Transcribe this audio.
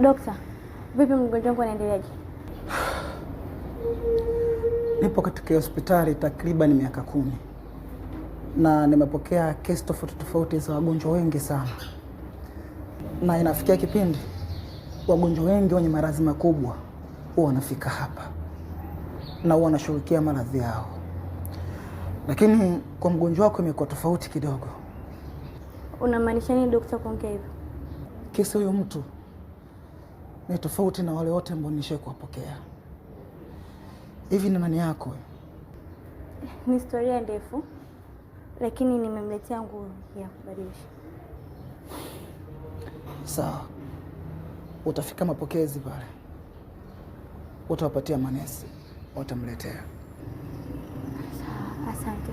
Dokta, vipi mgonjwa wangu anaendeleaje? Nipo katika hospitali takriban miaka 10 na nimepokea kesi tofauti za wagonjwa wengi sana, na inafikia kipindi wagonjwa wengi wenye maradhi makubwa huwa wanafika hapa na huwa wanashughulikia maradhi yao, lakini kwa mgonjwa wako imekuwa tofauti kidogo. Unamaanisha nini dokta kuongea hivyo? Kesi huyo mtu ni tofauti na wale wote ambao nishakuwapokea. Hivi ni nani yako? Ni historia ndefu, lakini nimemletea nguo ya kubadilisha. Sawa. Utafika mapokezi pale, utawapatia manesi, watamletea. Asante.